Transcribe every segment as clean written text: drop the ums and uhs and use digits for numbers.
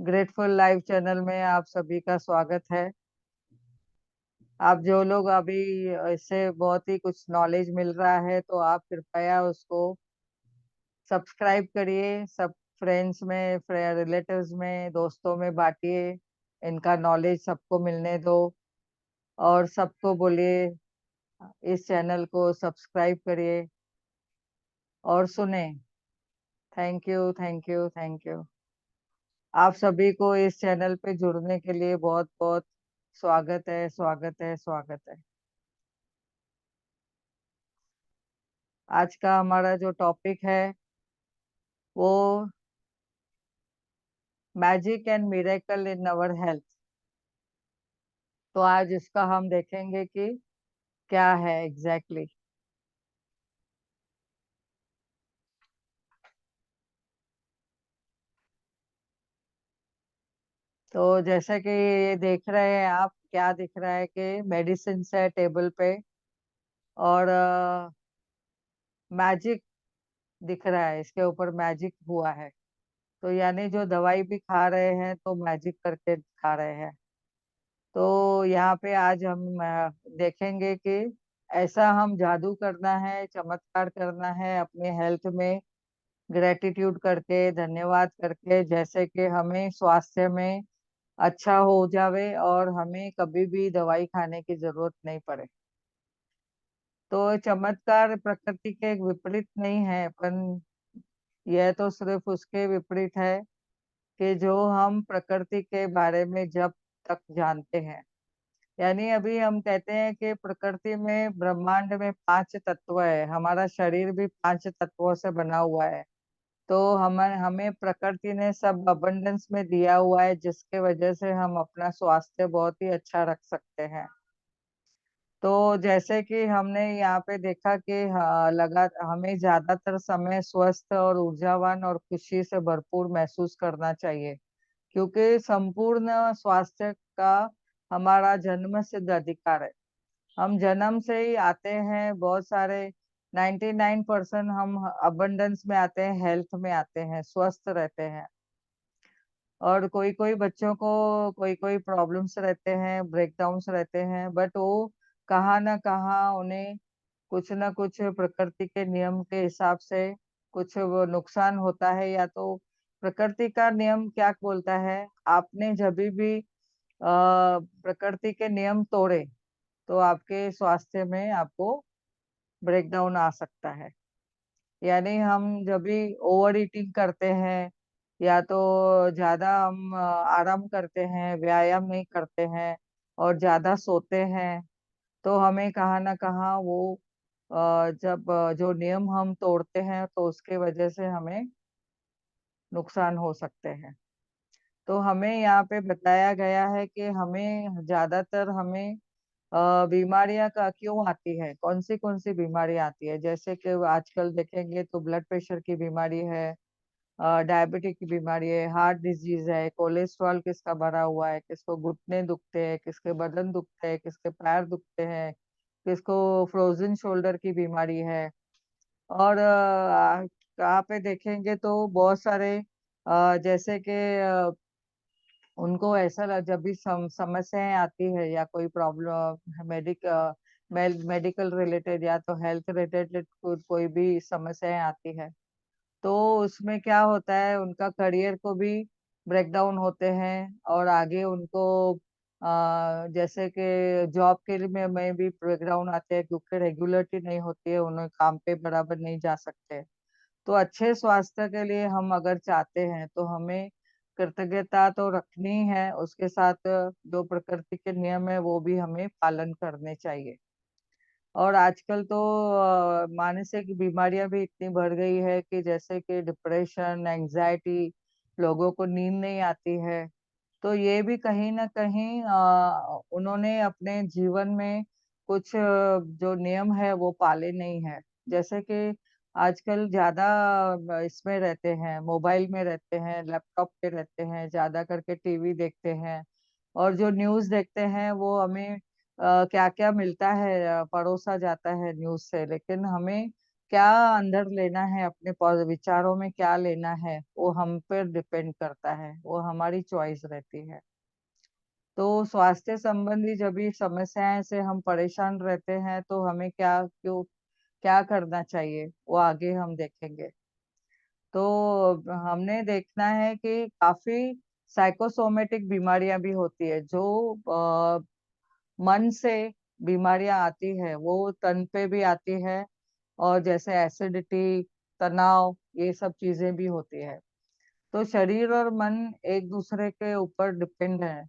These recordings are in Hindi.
ग्रेटफुल लाइव चैनल में आप सभी का स्वागत है। आप जो लोग अभी इससे बहुत ही कुछ नॉलेज मिल रहा है तो आप कृपया उसको सब्सक्राइब करिए, सब फ्रेंड्स में, रिलेटिव्स में, दोस्तों में बांटिए। इनका नॉलेज सबको मिलने दो और सबको बोलिए इस चैनल को सब्सक्राइब करिए और सुने। Thank you, thank you, thank you. आप सभी को इस चैनल पे जुड़ने के लिए बहुत बहुत स्वागत है, स्वागत है, स्वागत है। आज का हमारा जो टॉपिक है वो magic and miracle in our health. तो आज इसका हम देखेंगे कि क्या है एग्जैक्टली exactly। तो जैसे कि ये देख रहे हैं आप, क्या दिख रहा है कि मेडिसिन है टेबल पे और मैजिक दिख रहा है, इसके ऊपर मैजिक हुआ है। तो यानी जो दवाई भी खा रहे हैं तो मैजिक करके खा रहे हैं। तो यहाँ पे आज हम देखेंगे कि ऐसा हम जादू करना है, चमत्कार करना है अपने हेल्थ में, ग्रेटिट्यूड करके, धन्यवाद करके, जैसे कि हमें स्वास्थ्य में अच्छा हो जावे और हमें कभी भी दवाई खाने की जरूरत नहीं पड़े। तो चमत्कार प्रकृति के एक विपरीत नहीं है, पर यह तो सिर्फ उसके विपरीत है कि जो हम प्रकृति के बारे में जब तक जानते हैं। यानी अभी हम कहते हैं कि प्रकृति में, ब्रह्मांड में 5 तत्व है, हमारा शरीर भी 5 तत्वों से बना हुआ है। तो हमें हमें प्रकृति ने सब अबंडेंस में दिया हुआ है, जिसके वजह से हम अपना स्वास्थ्य बहुत ही अच्छा रख सकते हैं। तो जैसे कि हमने यहाँ पे देखा कि लगा हमें ज्यादातर समय स्वस्थ और ऊर्जावान और खुशी से भरपूर महसूस करना चाहिए, क्योंकि संपूर्ण स्वास्थ्य का हमारा जन्म सिद्ध अधिकार है। हम जन्म से ही आते हैं, बहुत सारे 99% हम अबंडेंस में आते हैं, हेल्थ में आते हैं, स्वस्थ रहते हैं। और कोई कोई बच्चों को कोई कोई प्रॉब्लम्स रहते हैं, ब्रेकडाउन्स रहते हैं, बट वो कहाँ ना कहाँ उन्हें कुछ ना कुछ प्रकृति के नियम के हिसाब से कुछ वो नुकसान होता है। या तो प्रकृति का नियम क्या बोलता है, आपने जब भी प्रकृति के नियम तोड़े तो आपके स्वास्थ्य में आपको ब्रेकडाउन आ सकता है। यानी हम जब भी ओवर ईटिंग करते हैं या तो ज्यादा हम आराम करते हैं, व्यायाम नहीं करते हैं और ज्यादा सोते हैं, तो हमें कहाँ ना कहाँ वो जब जो नियम हम तोड़ते हैं तो उसके वजह से हमें नुकसान हो सकते हैं। तो हमें यहाँ पे बताया गया है कि हमें ज्यादातर हमें बीमारियां का क्यों आती है, कौन सी बीमारियां आती है। जैसे कि आजकल देखेंगे तो ब्लड प्रेशर की बीमारी है, डायबिटिक की बीमारी है, हार्ट डिजीज है, कोलेस्ट्रॉल किसका बढ़ा हुआ है, किसको घुटने दुखते हैं, किसके बदन दुखते हैं, किसके पैर दुखते हैं, किसको फ्रोजन शोल्डर की बीमारी है। और कहाँ पे देखेंगे तो बहुत सारे जैसे कि उनको ऐसा जब भी समस्याएं आती है या कोई प्रॉब्लम मेडिकल रिलेटेड या तो हेल्थ रिलेटेड कोई भी समस्याएं आती है, तो उसमें क्या होता है, उनका करियर को भी ब्रेकडाउन होते हैं और आगे उनको जैसे कि जॉब के लिए में भी ब्रेकडाउन आते हैं, क्योंकि रेगुलरिटी नहीं होती है, उन्हें काम पे बराबर नहीं जा सकते। तो अच्छे स्वास्थ्य के लिए हम अगर चाहते हैं तो हमें कृतज्ञता तो रखनी है, उसके साथ जो प्रकृति के नियम है वो भी हमें पालन करने चाहिए। और आजकल तो मानसिक बीमारियां भी इतनी बढ़ गई है कि जैसे कि डिप्रेशन, एंजाइटी, लोगों को नींद नहीं आती है। तो ये भी कहीं ना कहीं उन्होंने अपने जीवन में कुछ जो नियम है वो पाले नहीं है। जैसे कि आजकल ज्यादा इसमें रहते हैं, मोबाइल में रहते हैं, लैपटॉप पे रहते हैं, ज्यादा करके टीवी देखते हैं और जो न्यूज़ देखते हैं वो हमें क्या क्या मिलता है, परोसा जाता है न्यूज़ से, लेकिन हमें क्या अंदर लेना है, अपने विचारों में क्या लेना है, वो हम पर डिपेंड करता है, वो हमारी चॉइस रहती है। तो स्वास्थ्य संबंधी जब भी समस्याएं से हम परेशान रहते हैं तो हमें क्या करना चाहिए, वो आगे हम देखेंगे। तो हमने देखना है कि काफी साइकोसोमेटिक बीमारियां भी होती है, जो मन से बीमारियां आती है, वो तन पे भी आती है। और जैसे एसिडिटी, तनाव, ये सब चीजें भी होती है। तो शरीर और मन एक दूसरे के ऊपर डिपेंड है।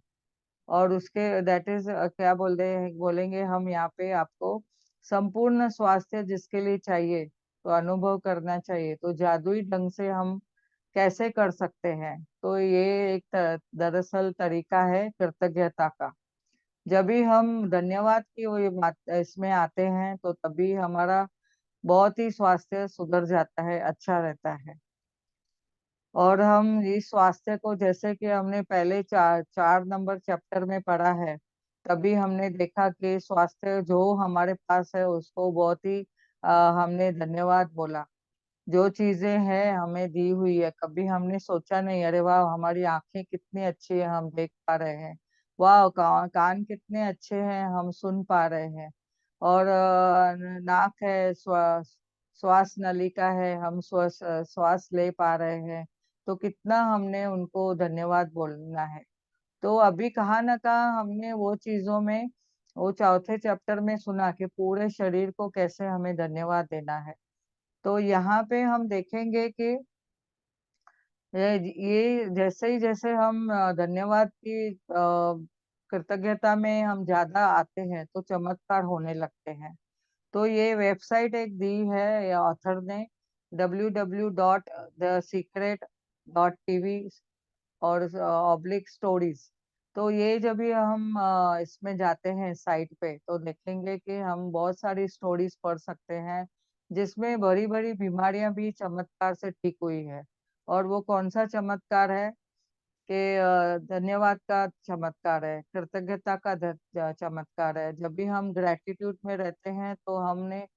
और उसके दैट इज क्या बोलेंगे हम यहाँ पे आपको, संपूर्ण स्वास्थ्य जिसके लिए चाहिए तो अनुभव करना चाहिए, तो जादुई ढंग से हम कैसे कर सकते हैं। तो ये एक दरअसल तरीका है कृतज्ञता का। जब भी हम धन्यवाद की वो ये बात इसमें आते हैं तो तभी हमारा बहुत ही स्वास्थ्य सुधर जाता है, अच्छा रहता है। और हम इस स्वास्थ्य को, जैसे कि हमने पहले 4 नंबर चैप्टर में पढ़ा है, तभी हमने देखा कि स्वास्थ्य जो हमारे पास है उसको बहुत ही हमने धन्यवाद बोला। जो चीजें हैं हमें दी हुई है, कभी हमने सोचा नहीं अरे वाह हमारी आंखें कितनी अच्छी है हम देख पा रहे हैं, वाह कान कितने अच्छे हैं हम सुन पा रहे हैं, और नाक है, श्वास नलिका है, हम श्वास ले पा रहे हैं। तो कितना हमने उनको धन्यवाद बोलना है। तो अभी कहाँ ना कहाँ हमने वो चीजों में, वो चौथे चैप्टर में सुना कि पूरे शरीर को कैसे हमें धन्यवाद देना है। तो यहाँ पे हम देखेंगे कि ये जैसे ही जैसे हम धन्यवाद की कृतज्ञता में हम ज्यादा आते हैं तो चमत्कार होने लगते हैं। तो ये वेबसाइट एक दी है या ऑथर ने, www.thesecret.tv और ऑब्लिक स्टोरीज। तो ये जब भी हम इसमें जाते हैं साइट पे तो देखेंगे कि हम बहुत सारी स्टोरीज पढ़ सकते हैं, जिसमें बड़ी बड़ी बीमारियां भी चमत्कार से ठीक हुई है। और वो कौन सा चमत्कार है कि धन्यवाद का चमत्कार है, कृतज्ञता का चमत्कार है। जब भी हम ग्रेटिट्यूड में रहते हैं तो हमने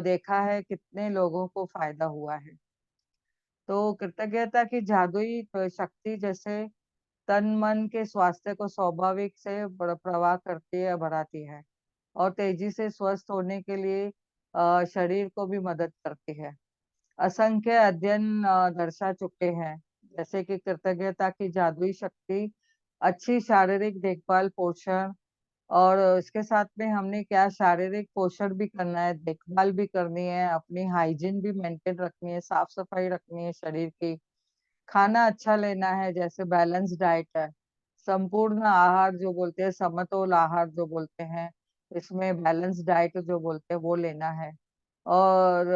देखा है कितने लोगों को फायदा हुआ है। तो कृतज्ञता की जादुई शक्ति जैसे तन मन के स्वास्थ्य को स्वाभाविक से प्रवाह करती है, बढ़ाती है, और तेजी से स्वस्थ होने के लिए शरीर को भी मदद करती है। असंख्य अध्ययन दर्शा चुके हैं जैसे कि कृतज्ञता की जादुई शक्ति अच्छी शारीरिक देखभाल, पोषण, और इसके साथ में हमने क्या शारीरिक पोषण भी करना है, देखभाल भी करनी है, अपनी हाइजीन भी मेंटेन रखनी है, साफ सफाई रखनी है शरीर की, खाना अच्छा लेना है, जैसे बैलेंस डाइट है, संपूर्ण आहार जो बोलते हैं, समतोल आहार जो बोलते हैं, इसमें बैलेंस डाइट जो बोलते हैं वो लेना है। और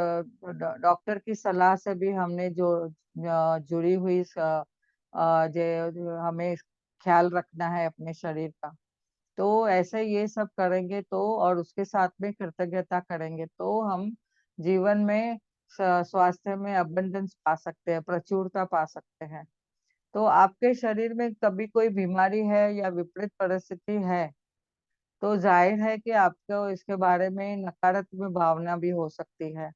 डॉक्टर की सलाह से भी हमने जो जुड़ी हुई जो हमें ख्याल रखना है अपने शरीर का। तो ऐसे ये सब करेंगे तो, और उसके साथ में कृतज्ञता करेंगे तो हम जीवन में स्वास्थ्य में अबंडेंस पा सकते हैं, प्रचुरता पा सकते हैं। तो आपके शरीर में कभी कोई बीमारी है या विपरीत परिस्थिति है तो जाहिर है कि आपको इसके बारे में नकारात्मक भावना भी हो सकती है।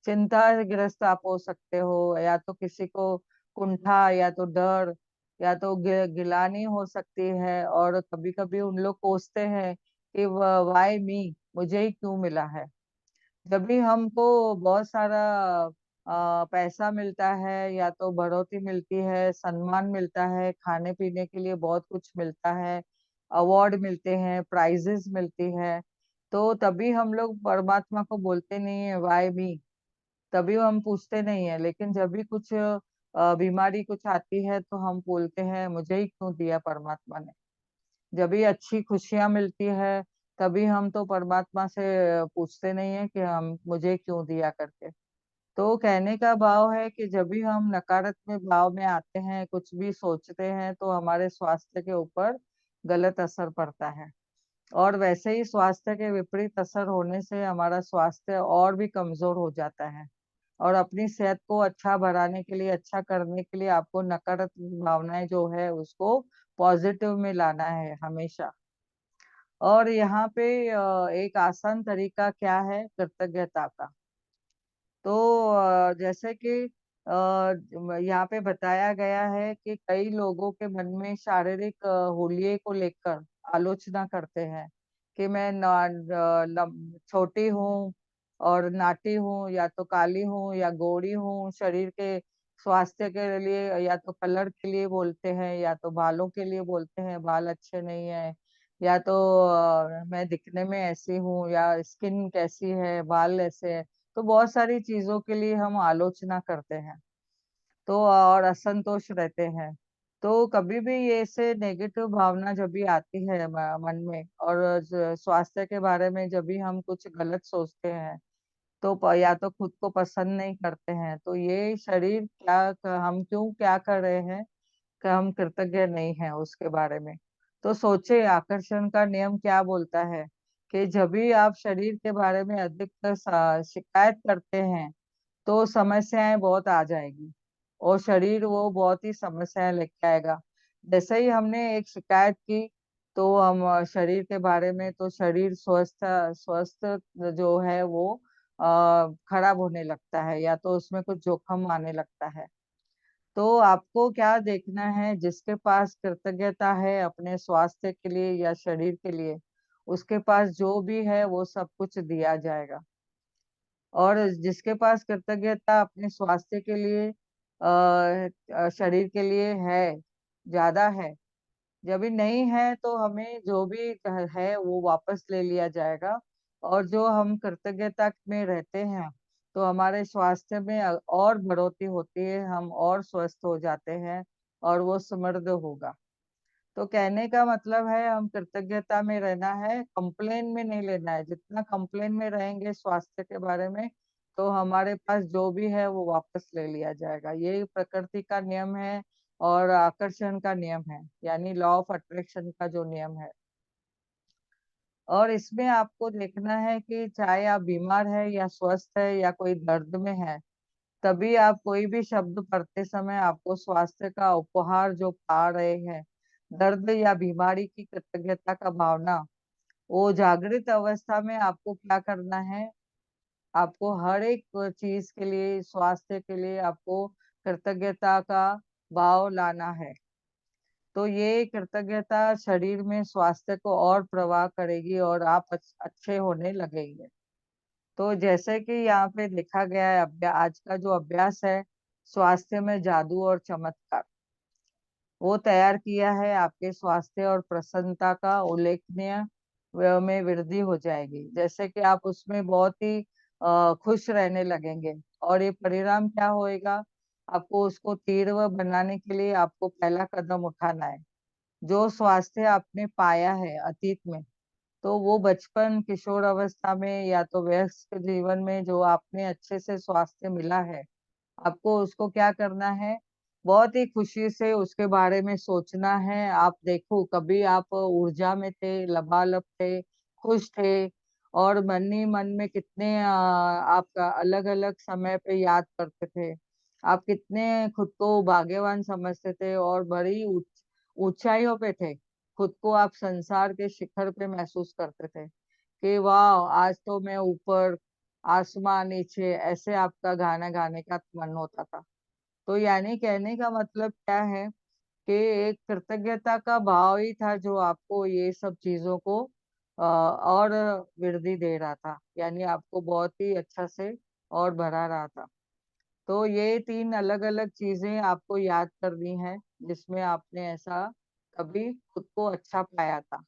चिंताग्रस्त आप हो सकते हो, या तो किसी को कुंठा, या तो डर, या तो गिलानी हो सकती है। और कभी कभी उन लोग कोसते हैं कि वाई मी, मुझे ही क्यों मिला है। जब भी हमको बहुत सारा पैसा मिलता है, या तो बढ़ोतरी मिलती है, सम्मान मिलता है, खाने पीने के लिए बहुत कुछ मिलता है, अवार्ड मिलते हैं, प्राइजेस मिलती है, तो तभी हम लोग परमात्मा को बोलते नहीं है वाई मी, तभी हम पूछते नहीं है। लेकिन जब भी कुछ बीमारी कुछ आती है तो हम बोलते हैं मुझे ही क्यों दिया परमात्मा ने। जब भी अच्छी खुशियां मिलती है तभी हम तो परमात्मा से पूछते नहीं है कि हम मुझे क्यों दिया करके। तो कहने का भाव है कि जब भी हम नकारात्मक भाव में आते हैं, कुछ भी सोचते हैं, तो हमारे स्वास्थ्य के ऊपर गलत असर पड़ता है। और वैसे ही स्वास्थ्य के विपरीत असर होने से हमारा स्वास्थ्य और भी कमजोर हो जाता है। और अपनी सेहत को अच्छा बढ़ाने के लिए, अच्छा करने के लिए आपको नकारात्मक भावनाएं जो है उसको पॉजिटिव में लाना है हमेशा। और यहाँ पे एक आसान तरीका क्या है कृतज्ञता का, तो जैसे कि यहाँ पे बताया गया है कि कई लोगों के मन में शारीरिक हुलिये को लेकर आलोचना करते हैं कि मैं छोटी हूँ और नाटी हूँ, या तो काली हूँ या गोरी हूँ। शरीर के स्वास्थ्य के लिए या तो कलर के लिए बोलते हैं, या तो बालों के लिए बोलते हैं, बाल अच्छे नहीं है, या तो मैं दिखने में ऐसी हूँ, या स्किन कैसी है, बाल ऐसे है। तो बहुत सारी चीजों के लिए हम आलोचना करते हैं, तो और असंतोष रहते हैं। तो कभी भी ये ऐसे नेगेटिव भावना जब भी आती है मन में, और स्वास्थ्य के बारे में जब भी हम कुछ गलत सोचते हैं, तो या तो खुद को पसंद नहीं करते हैं, तो ये शरीर हम क्यों क्या कर रहे हैं कि हम कृतज्ञ नहीं हैं उसके बारे में। तो सोचे, आकर्षण का नियम क्या बोलता है कि जब भी आप शरीर के बारे में अधिक शिकायत करते हैं, तो समस्याएं बहुत आ जाएगी, और शरीर वो बहुत ही समस्याएं लेके आएगा। जैसे ही हमने एक शिकायत की, तो हम शरीर के बारे में, तो शरीर स्वस्थ स्वस्थ जो है वो खराब होने लगता है, या तो उसमें कुछ जोखम आने लगता है। तो आपको क्या देखना है, जिसके पास कृतज्ञता है अपने स्वास्थ्य के लिए या शरीर के लिए, उसके पास जो भी है वो सब कुछ दिया जाएगा। और जिसके पास कृतज्ञता अपने स्वास्थ्य के लिए शरीर के लिए है, ज्यादा है, जब भी नहीं है तो हमें जो भी है वो वापस ले लिया जाएगा। और जो हम कृतज्ञता में रहते हैं, तो हमारे स्वास्थ्य में और बढ़ोतरी होती है, हम और स्वस्थ हो जाते हैं, और वो समृद्ध होगा। तो कहने का मतलब है, हम कृतज्ञता में रहना है, कंप्लेन में नहीं लेना है। जितना कंप्लेन में रहेंगे स्वास्थ्य के बारे में, तो हमारे पास जो भी है वो वापस ले लिया जाएगा। ये प्रकृति का नियम है, और आकर्षण का नियम है, यानी लॉ ऑफ अट्रैक्शन का जो नियम है। और इसमें आपको देखना है कि चाहे आप बीमार है या स्वस्थ है या कोई दर्द में है, तभी आप कोई भी शब्द पढ़ते समय आपको स्वास्थ्य का उपहार जो पा रहे हैं, दर्द या बीमारी की कृतज्ञता का भावना, वो जागृत अवस्था में आपको क्या करना है, आपको हर एक चीज के लिए, स्वास्थ्य के लिए आपको कृतज्ञता का भाव लाना है। तो ये कृतज्ञता शरीर में स्वास्थ्य को और प्रवाह करेगी, और आप अच्छे होने लगेंगे। तो जैसे कि यहाँ पे देखा गया है, आज का जो अभ्यास है, स्वास्थ्य में जादू और चमत्कार, वो तैयार किया है, आपके स्वास्थ्य और प्रसन्नता का उल्लेखनीय में वृद्धि हो जाएगी। जैसे कि आप उसमें बहुत ही खुश रहने लगेंगे। और ये परिणाम क्या होएगा, आपको उसको तीव्र बनाने के लिए आपको पहला कदम उठाना है। जो स्वास्थ्य आपने पाया है अतीत में, तो वो बचपन, किशोर अवस्था में, या तो वयस्क जीवन में जो आपने अच्छे से स्वास्थ्य मिला है, आपको उसको क्या करना है, बहुत ही खुशी से उसके बारे में सोचना है। आप देखो, कभी आप ऊर्जा में थे, लबालब थे, खुश थे, और मन ही मन में कितने आप अलग अलग समय पे याद करते थे। आप कितने खुद को भाग्यवान समझते थे, और बड़ी ऊंचाइयों पे थे। खुद को आप संसार के शिखर पे महसूस करते थे कि वाह, आज तो मैं ऊपर, आसमान नीचे, ऐसे आपका गाना गाने का मन होता था। तो यानी कहने का मतलब क्या है कि एक कृतज्ञता का भाव ही था जो आपको ये सब चीजों को और वृद्धि दे रहा था, यानी आपको बहुत ही अच्छा से और बढ़ा रहा था। तो ये तीन अलग अलग चीजें आपको याद करनी है, जिसमें आपने ऐसा कभी खुद को अच्छा पाया था।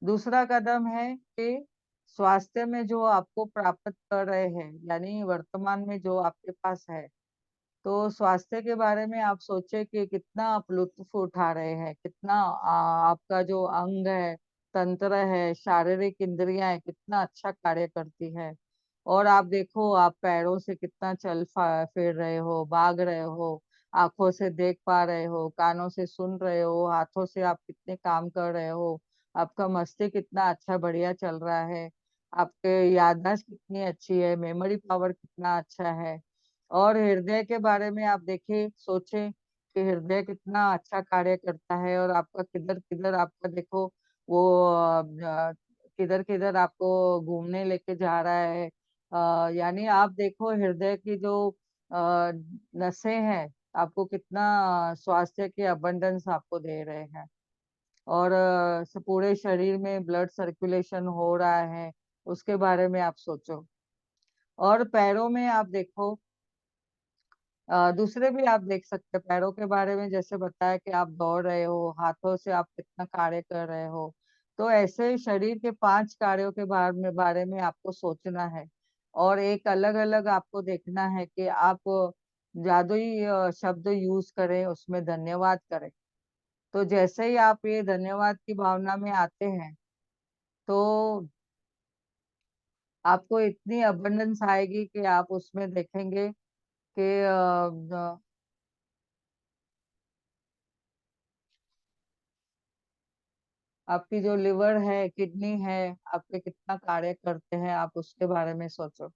दूसरा कदम है कि स्वास्थ्य में जो आपको प्राप्त कर रहे हैं, यानी वर्तमान में जो आपके पास है, तो स्वास्थ्य के बारे में आप सोचे कि कितना आप लुत्फ उठा रहे हैं, कितना आपका जो अंग है, तंत्र है, शारीरिक इंद्रियां है, कितना अच्छा कार्य करती है। और आप देखो, आप पैरों से कितना फिर रहे हो, भाग रहे हो, आंखों से देख पा रहे हो, कानों से सुन रहे हो, हाथों से आप कितने काम कर रहे हो, आपका मस्तिष्क कितना अच्छा बढ़िया चल रहा है, आपके याददाश्त कितनी अच्छी है, मेमोरी पावर कितना अच्छा है। और हृदय के बारे में आप देखिए, सोचे कि हृदय कितना अच्छा कार्य करता है, और आपका किधर किधर आपका देखो, वो किधर किधर आपको घूमने लेके जा रहा है, यानी आप देखो हृदय की जो अ, नसें हैं, आपको कितना स्वास्थ्य की अबंडेंस आपको दे रहे हैं। और पूरे शरीर में ब्लड सर्कुलेशन हो रहा है, उसके बारे में आप सोचो। और पैरों में आप देखो, दूसरे भी आप देख सकते हैं पैरों के बारे में, जैसे बताया कि आप दौड़ रहे हो, हाथों से आप कितना कार्य कर रहे हो। तो ऐसे शरीर के 5 कार्यों के बारे में आपको सोचना है। और एक अलग अलग आपको देखना है कि आप जादुई शब्द यूज करें, उसमें धन्यवाद करें। तो जैसे ही आप ये धन्यवाद की भावना में आते हैं, तो आपको इतनी अबंडेंस आएगी कि आप उसमें देखेंगे कि आपकी जो लिवर है, किडनी है, आपके कितना कार्य करते हैं, आप उसके बारे में सोचो।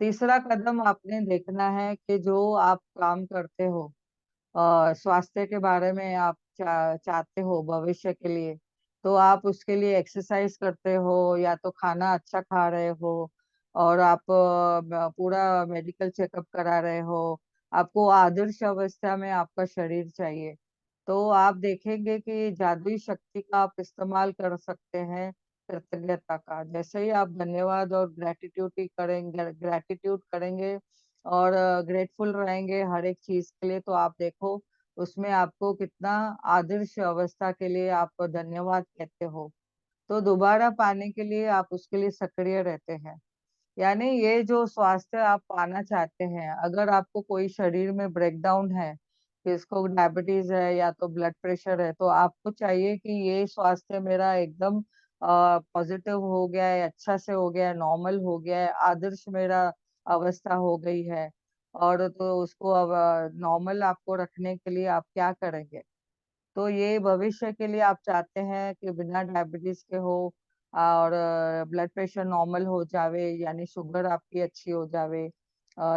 तीसरा कदम आपने देखना है कि जो आप काम करते हो, स्वास्थ्य के बारे में आप चाहते हो भविष्य के लिए, तो आप उसके लिए एक्सरसाइज करते हो या तो खाना अच्छा खा रहे हो, और आप पूरा मेडिकल चेकअप करा रहे हो। आपको आदर्श अवस्था में आपका शरीर चाहिए। तो आप देखेंगे कि जादुई शक्ति का आप इस्तेमाल कर सकते हैं कृतज्ञता का। जैसे ही आप धन्यवाद और ग्रेटिट्यूड करेंगे और ग्रेटफुल रहेंगे हर एक चीज के लिए, तो आप देखो उसमें आपको कितना आदर्श अवस्था के लिए आप धन्यवाद कहते हो, तो दोबारा पाने के लिए आप उसके लिए सक्रिय रहते हैं। यानी ये जो स्वास्थ्य आप पाना चाहते हैं, अगर आपको कोई शरीर में ब्रेकडाउन है, किसको डायबिटीज है या तो ब्लड प्रेशर है, तो आपको चाहिए कि ये स्वास्थ्य मेरा एकदम पॉजिटिव हो गया है, अच्छा से हो गया है, नॉर्मल हो गया है, आदर्श मेरा अवस्था हो गई है। और तो उसको अब नॉर्मल आपको रखने के लिए आप क्या करेंगे? तो ये भविष्य के लिए आप चाहते हैं कि बिना डायबिटीज के हो, और ब्लड प्रेशर नॉर्मल हो जावे, यानी शुगर आपकी अच्छी हो जावे,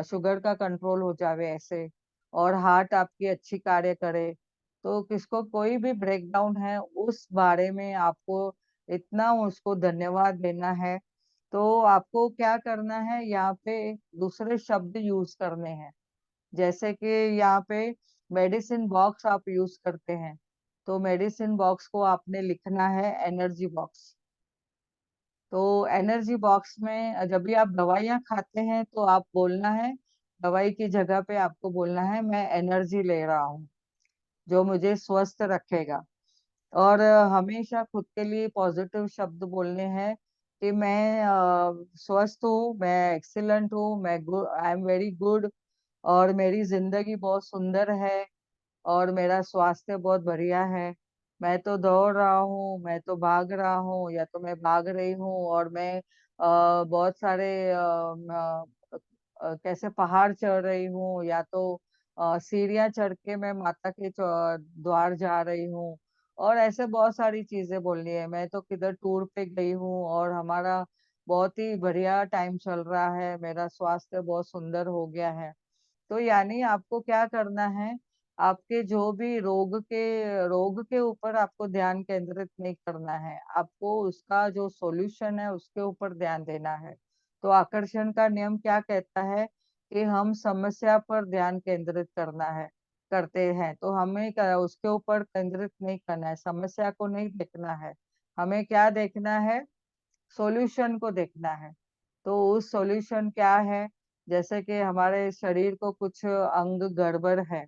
शुगर का कंट्रोल हो जावे ऐसे, और हार्ट आपकी अच्छी कार्य करे। तो किसको कोई भी ब्रेकडाउन है, उस बारे में आपको इतना उसको धन्यवाद देना है। तो आपको क्या करना है, यहाँ पे दूसरे शब्द यूज करने हैं। जैसे कि यहाँ पे मेडिसिन बॉक्स आप यूज करते हैं, तो मेडिसिन बॉक्स को आपने लिखना है एनर्जी बॉक्स। तो एनर्जी बॉक्स में जब भी आप दवाइयाँ खाते हैं, तो आप बोलना है, दवाई की जगह पे आपको बोलना है मैं एनर्जी ले रहा हूँ, जो मुझे स्वस्थ रखेगा। और हमेशा खुद के लिए पॉजिटिव शब्द बोलने हैं कि मैं स्वस्थ हूँ, मैं एक्सीलेंट हूँ, मैं good, I am very good, और मेरी जिंदगी बहुत सुंदर है, और मेरा स्वास्थ्य बहुत बढ़िया है। मैं तो दौड़ रहा हूँ, मैं तो भाग रहा हूँ, या तो मैं भाग रही हूँ, और मैं बहुत सारे कैसे पहाड़ चढ़ रही हूँ, या तो सीढ़ियाँ चढ़ के मैं माता के द्वार जा रही हूँ। और ऐसे बहुत सारी चीजें बोलनी है। मैं तो किधर टूर पे गई हूँ, और हमारा बहुत ही बढ़िया टाइम चल रहा है, मेरा स्वास्थ्य बहुत सुंदर हो गया है। तो यानी आपको क्या करना है, आपके जो भी रोग के ऊपर आपको ध्यान केंद्रित नहीं करना है, आपको उसका जो सॉल्यूशन है उसके ऊपर ध्यान देना है। तो आकर्षण का नियम क्या कहता है कि हम समस्या पर ध्यान केंद्रित करते हैं, तो हमें उसके ऊपर केंद्रित नहीं करना है, समस्या को नहीं देखना है। हमें क्या देखना है, सॉल्यूशन को देखना है। तो उस सॉल्यूशन क्या है, जैसे कि हमारे शरीर को कुछ अंग गड़बड़ है,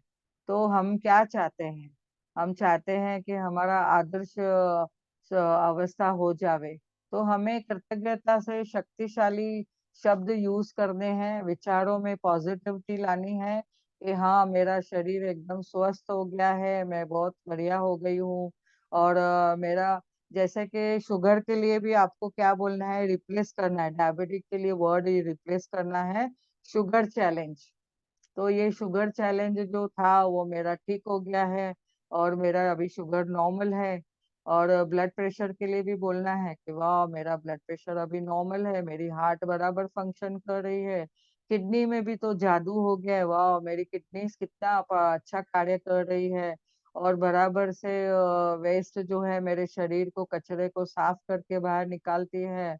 तो हम क्या चाहते हैं, हम चाहते हैं कि हमारा आदर्श अवस्था हो जावे। तो हमें कृतज्ञता से शक्तिशाली शब्द यूज करने हैं, विचारों में पॉजिटिविटी लानी है कि हाँ मेरा शरीर एकदम स्वस्थ हो गया है, मैं बहुत बढ़िया हो गई हूँ। और मेरा, जैसे कि शुगर के लिए भी आपको क्या बोलना है, रिप्लेस करना है, डायबिटिक के लिए वर्ड ही रिप्लेस करना है, शुगर चैलेंज। तो ये शुगर चैलेंज जो था वो मेरा ठीक हो गया है, और मेरा अभी शुगर नॉर्मल है। और ब्लड प्रेशर के लिए भी बोलना है कि वाह मेरा ब्लड प्रेशर अभी नॉर्मल है, मेरी हार्ट बराबर फंक्शन कर रही है। किडनी में भी तो जादू हो गया है, वाह मेरी किडनी कितना अच्छा कार्य कर रही है, और बराबर से वेस्ट जो है मेरे शरीर को, कचरे को साफ करके बाहर निकालती है।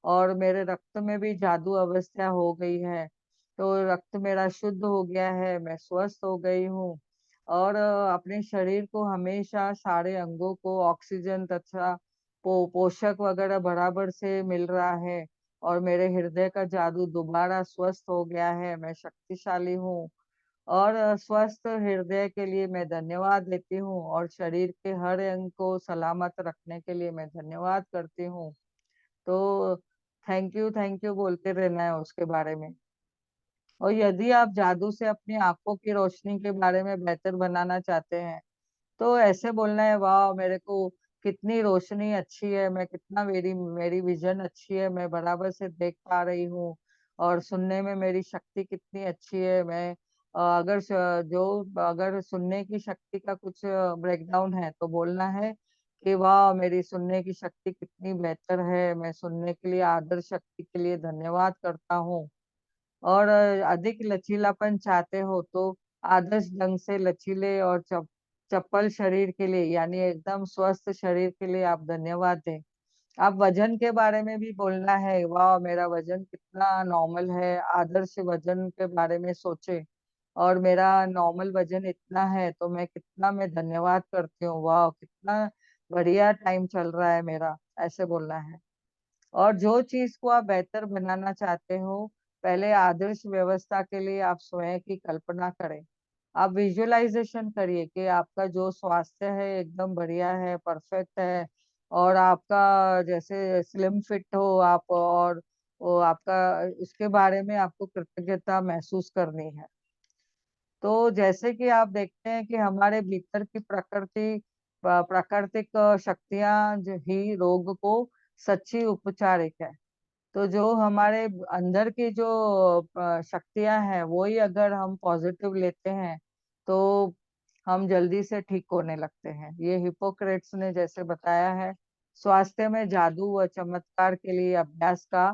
और मेरे रक्त में भी जादू अवस्था हो गई है। तो रक्त मेरा शुद्ध हो गया है, मैं स्वस्थ हो गई हूँ। और अपने शरीर को हमेशा सारे अंगों को ऑक्सीजन तथा पोषक वगैरह बराबर से मिल रहा है। और मेरे हृदय का जादू दोबारा स्वस्थ हो गया है, मैं शक्तिशाली हूँ। और स्वस्थ हृदय के लिए मैं धन्यवाद देती हूँ, और शरीर के हर अंग को सलामत रखने के लिए मैं धन्यवाद करती हूँ। तो थैंक यू बोलते रहना है उसके बारे में। और यदि आप जादू से अपनी आंखों की रोशनी के बारे में बेहतर बनाना चाहते हैं, तो ऐसे बोलना है, वाह मेरे को कितनी रोशनी अच्छी है, मैं कितना मेरी मेरी विजन अच्छी है, मैं बराबर से देख पा रही हूँ। और सुनने में मेरी शक्ति कितनी अच्छी है, मैं अगर सुनने की शक्ति का कुछ ब्रेकडाउन है तो बोलना है कि वाह मेरी सुनने की शक्ति कितनी बेहतर है, मैं सुनने के लिए आदर्श शक्ति के लिए धन्यवाद करता हूँ। और अधिक लचीलापन चाहते हो तो आदर्श ढंग से लचीले और चप्पल शरीर के लिए, यानी एकदम स्वस्थ शरीर के लिए आप धन्यवाद दें। आप वजन के बारे में भी बोलना है, वाह मेरा वजन कितना नॉर्मल है, आदर्श वजन के बारे में सोचे। और मेरा नॉर्मल वजन इतना है तो मैं धन्यवाद करती हूँ, वाह कितना बढ़िया टाइम चल रहा है मेरा, ऐसे बोलना है। और जो चीज को आप बेहतर बनाना चाहते हो, पहले आदर्श व्यवस्था के लिए आप स्वयं की कल्पना करें। आप विजुअलाइजेशन करिए कि आपका जो स्वास्थ्य है एकदम बढ़िया है, परफेक्ट है। और आपका जैसे स्लिम फिट हो आप, और वो आपका उसके बारे में आपको कृतज्ञता महसूस करनी है। तो जैसे कि आप देखते हैं कि हमारे भीतर की प्राकृतिक शक्तियां जो ही रोग को सच्ची उपचारिक है। तो जो हमारे अंदर की जो शक्तियां हैं वो ही अगर हम पॉजिटिव लेते हैं तो हम जल्दी से ठीक होने लगते हैं। ये हिपोक्रेट्स ने जैसे बताया है, स्वास्थ्य में जादू व चमत्कार के लिए अभ्यास का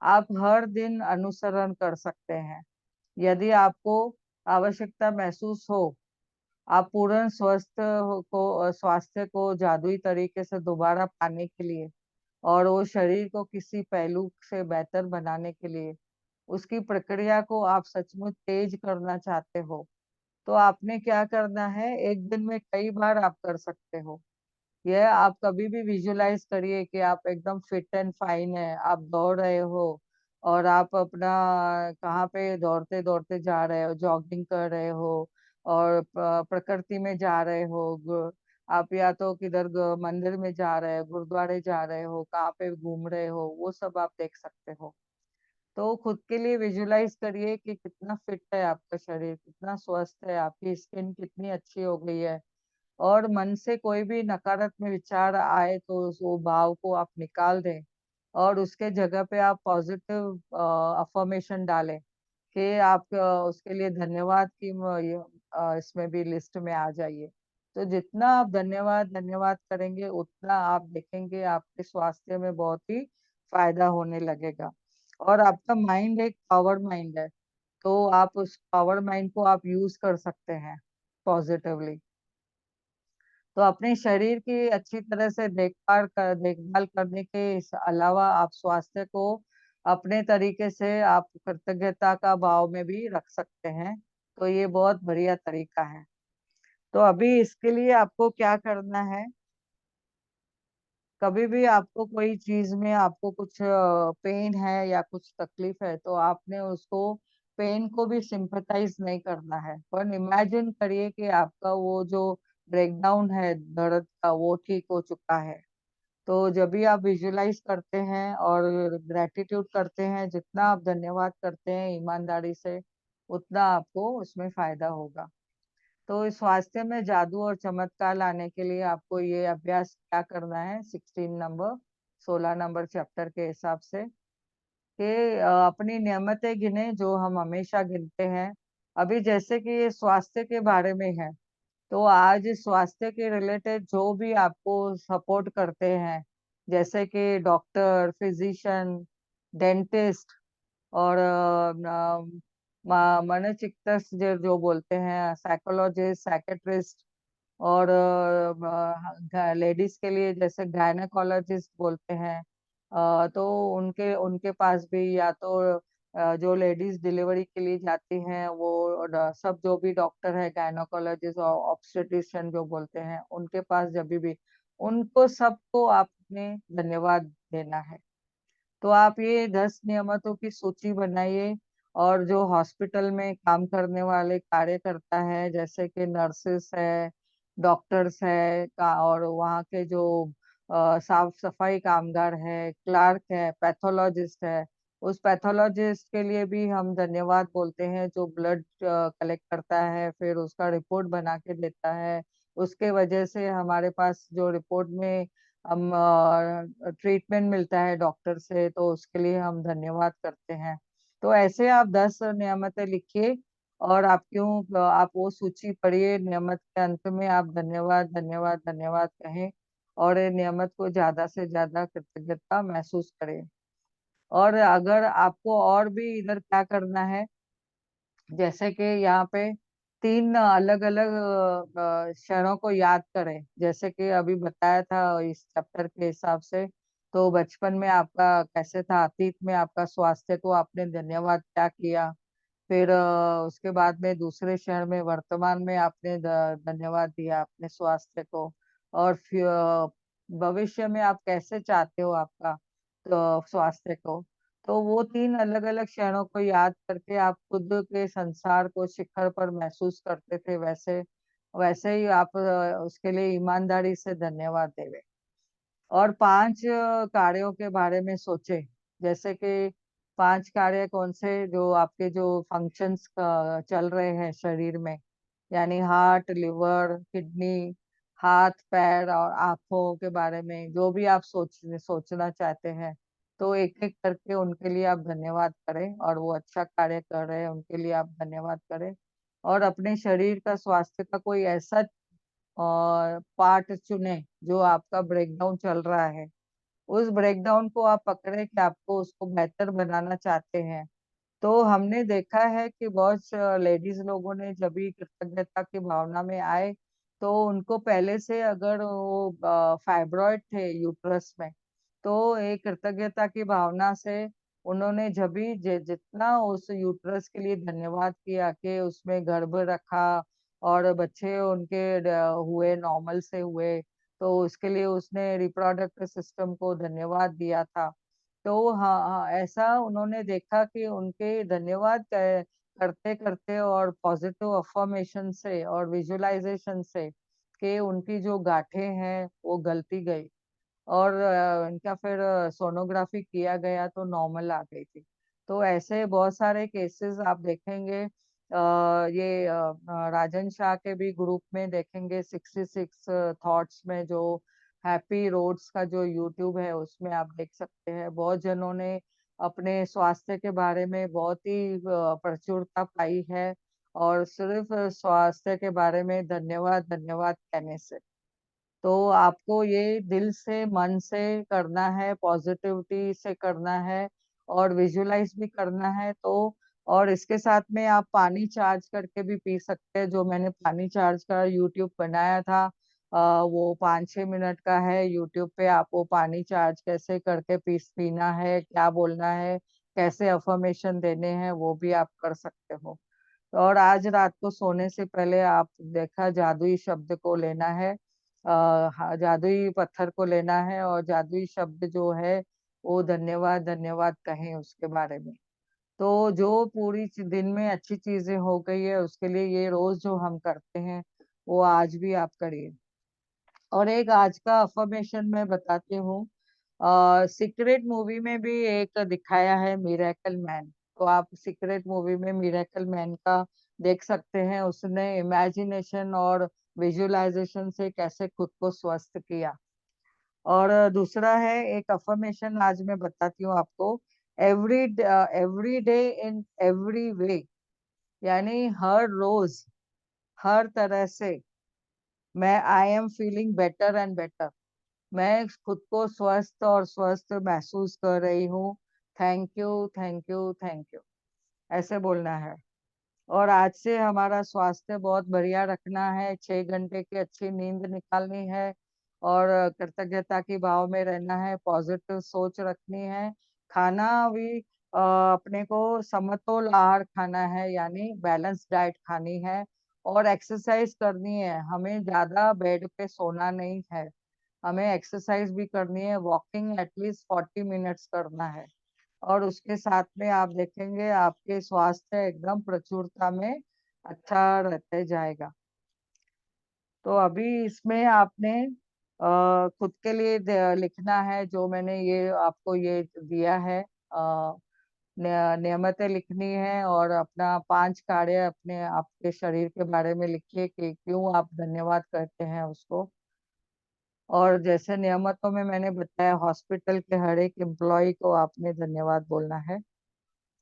आप हर दिन अनुसरण कर सकते हैं। यदि आपको आवश्यकता महसूस हो, आप पूर्ण स्वास्थ्य को जादुई तरीके से दोबारा पाने के लिए, और वो शरीर को किसी पहलू से बेहतर बनाने के लिए उसकी प्रक्रिया को आप सचमुच तेज करना चाहते हो, तो आपने क्या करना है, एक दिन में कई बार आप कर सकते हो। यह आप कभी भी विजुलाइज करिए कि आप एकदम फिट एंड फाइन है, आप दौड़ रहे हो, और आप अपना कहाँ पे दौड़ते दौड़ते जा रहे हो, जॉगिंग कर रहे हो, और प्रकृति में जा रहे हो, आप या तो किधर मंदिर में जा रहे हो, गुरुद्वारे जा रहे हो, कहाँ पे घूम रहे हो, वो सब आप देख सकते हो। तो खुद के लिए विजुलाइज करिए कि कितना फिट है आपका शरीर, कितना स्वस्थ है, आपकी स्किन कितनी अच्छी हो गई है। और मन से कोई भी नकारात्मक विचार आए तो वो भाव को आप निकाल दें, और उसके जगह पे आप पॉजिटिव अफर्मेशन डालें कि आप उसके लिए धन्यवाद की इसमें भी लिस्ट में आ जाइए। तो जितना आप धन्यवाद धन्यवाद करेंगे उतना आप देखेंगे आपके स्वास्थ्य में बहुत ही फायदा होने लगेगा। और आपका माइंड एक पावर माइंड है, तो आप उस पावर माइंड को आप यूज कर सकते हैं पॉजिटिवली। तो अपने शरीर की अच्छी तरह से देखभाल करने के अलावा आप स्वास्थ्य को अपने तरीके से आप कृतज्ञता का भाव में भी रख सकते हैं। तो ये बहुत बढ़िया तरीका है। तो अभी इसके लिए आपको क्या करना है, कभी भी आपको कोई चीज में आपको कुछ पेन है या कुछ तकलीफ है, तो आपने उसको पेन को भी सिंपथाइज नहीं करना है, पर इमेजिन करिए कि आपका वो जो ब्रेकडाउन है दर्द का वो ठीक हो चुका है। तो जब भी आप विजुलाइज करते हैं और ग्रेटिट्यूड करते हैं, जितना आप धन्यवाद करते हैं ईमानदारी से, उतना आपको उसमें फायदा होगा। तो इस स्वास्थ्य में जादू और चमत्कार लाने के लिए आपको ये अभ्यास क्या करना है, 16 नंबर चैप्टर के हिसाब से, कि अपनी नियमतें गिने जो हम हमेशा गिनते हैं। अभी जैसे कि ये स्वास्थ्य के बारे में है, तो आज स्वास्थ्य के रिलेटेड जो भी आपको सपोर्ट करते हैं, जैसे कि डॉक्टर, फिजिशियन, डेंटिस्ट, और मनोचिकित्सक जो जो बोलते हैं, साइकोलॉजिस्ट, साइकेट्रिस्ट, और लेडीज के लिए जैसे गायनेकोलॉजिस्ट बोलते हैं, तो उनके उनके पास भी, या तो जो लेडीज डिलीवरी के लिए जाती हैं वो सब जो भी डॉक्टर है, गायनोकोलॉजिस्ट और ऑब्स्टेट्रिशियन जो बोलते हैं, उनके पास जब भी उनको सबको आपने धन्यवाद देना है। तो आप ये 10 नियामतों की सूची बनाइए। और जो हॉस्पिटल में काम करने वाले कार्यकर्ता है, जैसे कि नर्सेस है, डॉक्टर्स है और वहाँ के जो साफ सफाई कामगार है, क्लार्क है, पैथोलॉजिस्ट है, उस पैथोलॉजिस्ट के लिए भी हम धन्यवाद बोलते हैं, जो ब्लड कलेक्ट करता है, फिर उसका रिपोर्ट बना के देता है। उसके वजह से हमारे पास जो रिपोर्ट में हम ट्रीटमेंट मिलता है डॉक्टर से, तो उसके लिए हम धन्यवाद करते हैं। तो ऐसे आप 10 नियामतें लिखिए, और आप क्यों आप वो सूची पढ़िए, नियमत के अंत में आप धन्यवाद धन्यवाद धन्यवाद कहें, और ये नियमत को ज्यादा से ज्यादा कृतज्ञता महसूस करें। और अगर आपको और भी इधर क्या करना है, जैसे कि यहाँ पे 3 अलग अलग क्षणों को याद करें, जैसे कि अभी बताया था इस चैप्टर के हिसाब से। तो बचपन में आपका कैसे था, अतीत में आपका स्वास्थ्य को आपने धन्यवाद क्या किया। फिर उसके बाद में दूसरे क्षण में वर्तमान में आपने धन्यवाद दिया अपने स्वास्थ्य को। और फिर भविष्य में आप कैसे चाहते हो आपका तो स्वास्थ्य को। तो वो 3 अलग अलग क्षणों को याद करके आप खुद के संसार को शिखर पर महसूस करते थे, वैसे वैसे ही आप उसके लिए ईमानदारी से धन्यवाद देवे। और 5 कार्यों के बारे में सोचे, जैसे कि 5 कार्य कौन से जो आपके जो फंक्शंस चल रहे हैं शरीर में, यानी हार्ट, लिवर, किडनी, हाथ पैर और आंखों के बारे में जो भी आप सोचना चाहते हैं। तो एक एक करके उनके लिए आप धन्यवाद करें, और वो अच्छा कार्य कर रहे हैं उनके लिए आप धन्यवाद करें। और अपने शरीर का स्वास्थ्य का कोई ऐसा और पार्ट चुने जो आपका ब्रेकडाउन चल रहा है, उस ब्रेकडाउन को आप पकड़े कि आपको उसको बेहतर बनाना चाहते हैं। तो हमने देखा है कि बहुत लेडीज लोगों ने जब भी कृतज्ञता की भावना में आए, तो उनको पहले से अगर वो फाइब्रॉइड थे यूट्रस में, तो एक कृतज्ञता की भावना से उन्होंने जब भी जितना उस यूट्रस के लिए धन्यवाद किया कि उसमें गर्भ रखा और बच्चे उनके हुए, नॉर्मल से हुए, तो उसके लिए उसने रिप्रोडक्टिव सिस्टम को धन्यवाद दिया था। तो हाँ हाँ, ऐसा उन्होंने देखा कि उनके धन्यवाद करते करते और पॉजिटिव अफर्मेशन से और विजुअलाइजेशन से कि उनकी जो गांठें हैं वो गलती गई। और इनका फिर सोनोग्राफी किया गया तो नॉर्मल आ गई थी। तो ऐसे बहुत सारे केसेस आप देखेंगे। ये राजन शाह के भी ग्रुप में देखेंगे, 66 थॉट्स में, जो हैप्पी रोड्स का जो यूट्यूब है उसमें आप देख सकते हैं। बहुत जनों ने अपने स्वास्थ्य के बारे में बहुत ही प्रचुरता पाई है, और सिर्फ स्वास्थ्य के बारे में धन्यवाद धन्यवाद कहने से। तो आपको ये दिल से मन से करना है, पॉजिटिविटी से करना है, और विजुलाइज भी करना है। तो और इसके साथ में आप पानी चार्ज करके भी पी सकते हैं, जो मैंने पानी चार्ज का यूट्यूब बनाया था। वो 5-6 मिनट का है यूट्यूब पे। आप वो पानी चार्ज कैसे करके पीना है, क्या बोलना है, कैसे अफर्मेशन देने हैं, वो भी आप कर सकते हो। और आज रात को सोने से पहले आप देखा, जादुई शब्द को लेना है, जादुई पत्थर को लेना है, और जादुई शब्द जो है वो धन्यवाद धन्यवाद कहें उसके बारे में। तो जो पूरी दिन में अच्छी चीजें हो गई है उसके लिए ये रोज जो हम करते हैं वो आज भी आप करिए। और एक आज का अफर्मेशन मैं बताती हूँ। सीक्रेट मूवी में भी एक दिखाया है मिरेकल मैन। तो आप सीक्रेट मूवी में मिरेकल मैन का देख सकते हैं, उसने इमेजिनेशन और विजुअलाइजेशन से कैसे खुद को स्वस्थ किया। और दूसरा है एक अफर्मेशन, आज मैं बताती हूँ आपको। Every every day in every way, यानी हर रोज, हर तरह से मैं I am feeling better and better, मैं खुद को स्वस्थ और स्वस्थ महसूस कर रही हूँ। Thank you thank you thank you, ऐसे बोलना है। और आज से हमारा स्वास्थ्य बहुत बढ़िया रखना है, 6 घंटे की अच्छी नींद निकालनी है, और कृतज्ञता की भाव में रहना है, पॉजिटिव सोच रखनी है। खाना भी अपने को समतोल आहार खाना है, यानी बैलेंस डाइट खानी है। और एक्सरसाइज करनी है, हमें ज्यादा बेड पे सोना नहीं है, हमें एक्सरसाइज भी करनी है, वॉकिंग एटलीस्ट 40 मिनट्स करना है। और उसके साथ में आप देखेंगे आपके स्वास्थ्य एकदम प्रचुरता में अच्छा रहते जाएगा। तो अभी इसमें आपने खुद के लिए लिखना है, जो मैंने ये आपको ये दिया है, नियमितें लिखनी है। और अपना 5 कार्य अपने आपके शरीर के बारे में लिखिए कि क्यों आप धन्यवाद कहते हैं उसको। और जैसे नियमितों में मैंने बताया, हॉस्पिटल के हर एक एम्प्लॉय को आपने धन्यवाद बोलना है।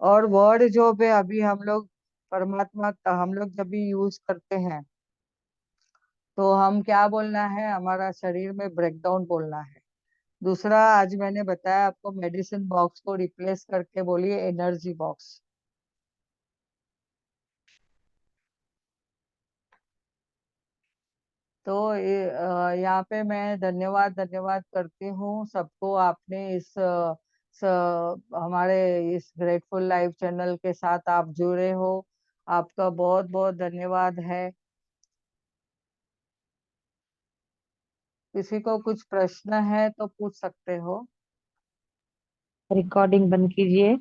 और वर्ड जो भी अभी हम लोग परमात्मा का हम लोग जब भी यूज करते हैं, तो हम क्या बोलना है, हमारा शरीर में ब्रेकडाउन बोलना है। दूसरा, आज मैंने बताया आपको, मेडिसिन बॉक्स को रिप्लेस करके बोलिए एनर्जी बॉक्स। तो यहाँ पे मैं धन्यवाद धन्यवाद करती हूँ सबको। आपने इस हमारे इस ग्रेटफुल लाइव चैनल के साथ आप जुड़े हो, आपका बहुत बहुत धन्यवाद है। किसी को कुछ प्रश्न है तो पूछ सकते हो। रिकॉर्डिंग बंद कीजिए।